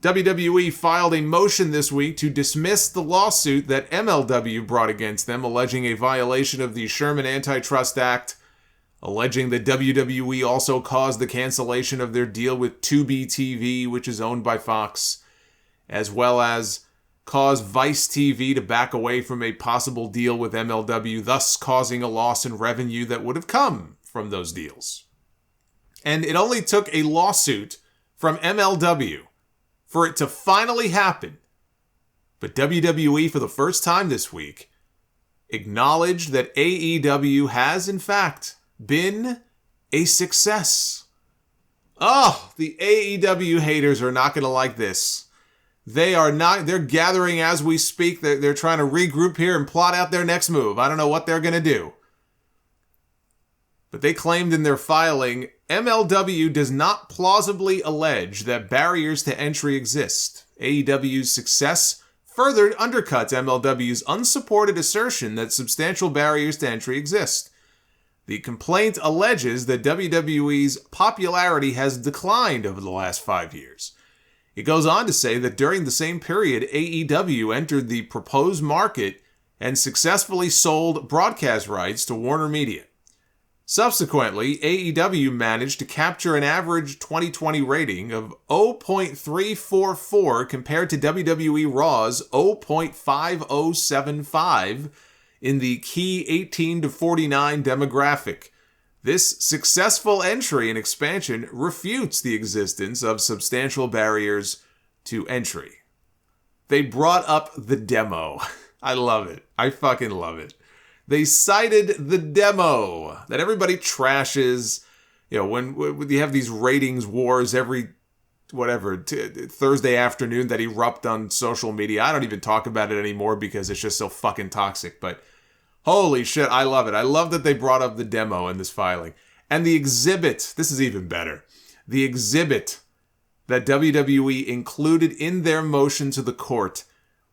WWE filed a motion this week to dismiss the lawsuit that MLW brought against them, alleging a violation of the Sherman Antitrust Act, alleging that WWE also caused the cancellation of their deal with Tubi TV, which is owned by Fox, as well as caused Vice TV to back away from a possible deal with MLW, thus causing a loss in revenue that would have come from those deals. And it only took a lawsuit from MLW for it to finally happen. But WWE, for the first time this week, acknowledged that AEW has, in fact, been a success. Oh, the AEW haters are not going to like this. They're gathering as we speak. They're trying to regroup here and plot out their next move. I don't know what they're going to do. But they claimed in their filing, MLW does not plausibly allege that barriers to entry exist. AEW's success further undercuts MLW's unsupported assertion that substantial barriers to entry exist. The complaint alleges that WWE's popularity has declined over the last 5 years. It goes on to say that during the same period, AEW entered the proposed market and successfully sold broadcast rights to Warner Media. Subsequently, AEW managed to capture an average 2020 rating of 0.344 compared to WWE Raw's 0.5075 in the key 18 to 49 demographic. This successful entry and expansion refutes the existence of substantial barriers to entry. They brought up the demo. I love it. I fucking love it. They cited the demo that everybody trashes. You know, when you have these ratings wars every, Thursday afternoon that erupt on social media. I don't even talk about it anymore because it's just so fucking toxic. But holy shit, I love it. I love that they brought up the demo in this filing. And the exhibit, this is even better. The exhibit that WWE included in their motion to the court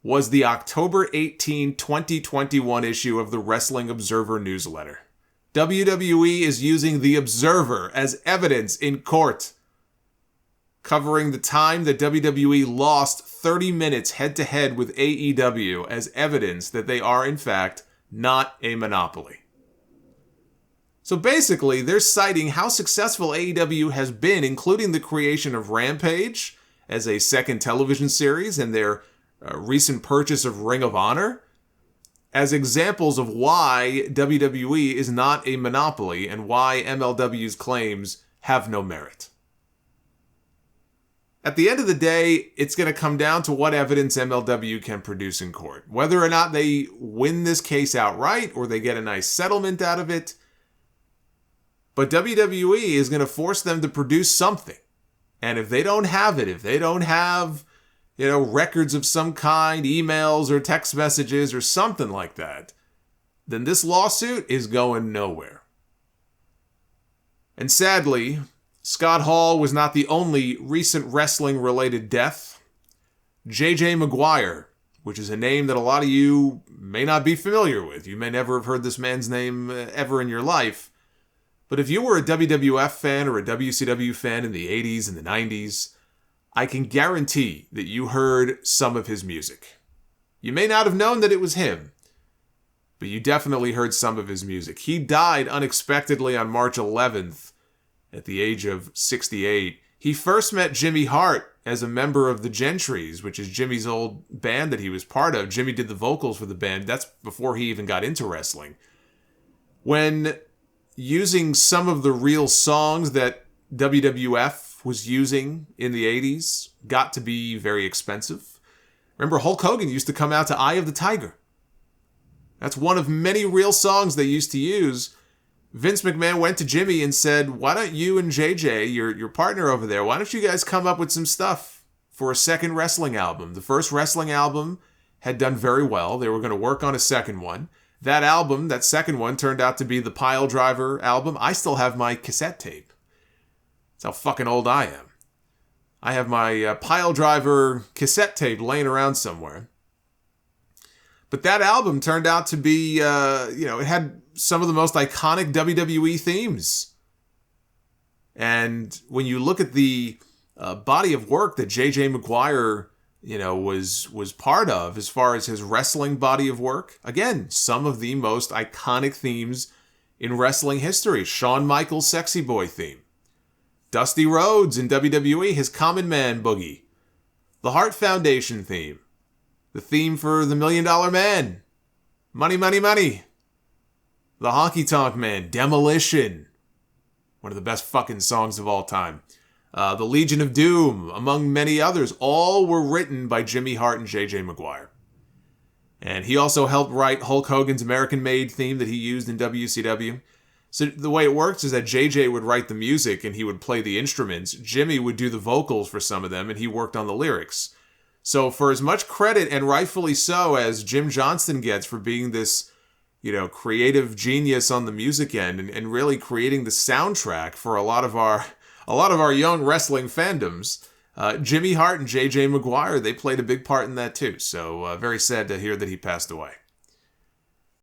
was the October 18, 2021 issue of the Wrestling Observer newsletter. WWE is using the Observer as evidence in court, covering the time that WWE lost 30 minutes head-to-head with AEW as evidence that they are, in fact, not a monopoly. So basically, they're citing how successful AEW has been, including the creation of Rampage as a second television series and their recent purchase of Ring of Honor, as examples of why WWE is not a monopoly and why MLW's claims have no merit. At the end of the day, it's going to come down to what evidence MLW can produce in court. Whether or not they win this case outright or they get a nice settlement out of it. But WWE is going to force them to produce something. And if they don't have it, if they don't have, records of some kind, emails or text messages or something like that, then this lawsuit is going nowhere. And sadly, Scott Hall was not the only recent wrestling-related death. JJ Maguire, which is a name that a lot of you may not be familiar with. You may never have heard this man's name ever in your life. But if you were a WWF fan or a WCW fan in the 80s and the 90s, I can guarantee that you heard some of his music. You may not have known that it was him, but you definitely heard some of his music. He died unexpectedly on March 11th at the age of 68. He first met Jimmy Hart as a member of the Gentrys, which is Jimmy's old band that he was part of. Jimmy did the vocals for the band. That's before he even got into wrestling. When using some of the real songs that WWF was using in the 80s got to be very expensive. Remember, Hulk Hogan used to come out to Eye of the Tiger. That's one of many real songs they used to use. Vince McMahon went to Jimmy and said, why don't you and JJ, your partner over there, why don't you guys come up with some stuff for a second wrestling album? The first wrestling album had done very well. They were going to work on a second one. That second one, turned out to be the Pile Driver album. I still have my cassette tape. That's how fucking old I am. I have my Pile Driver cassette tape laying around somewhere. But that album turned out to be, it had some of the most iconic WWE themes. And when you look at the body of work that J.J. Maguire, was part of as far as his wrestling body of work. Again, some of the most iconic themes in wrestling history. Shawn Michaels' Sexy Boy theme. Dusty Rhodes in WWE, his Common Man boogie. The Hart Foundation theme. The theme for The $1 Million Man. Money, Money, Money. The Honky Tonk Man, Demolition. One of the best fucking songs of all time. The Legion of Doom, among many others, all were written by Jimmy Hart and J.J. Maguire. And he also helped write Hulk Hogan's American Made theme that he used in WCW. So the way it works is that J.J. would write the music and he would play the instruments. Jimmy would do the vocals for some of them and he worked on the lyrics. So for as much credit, and rightfully so, as Jim Johnston gets for being this, creative genius on the music end and really creating the soundtrack for a lot of our young wrestling fandoms, Jimmy Hart and J.J. Maguire, they played a big part in that too. So very sad to hear that he passed away.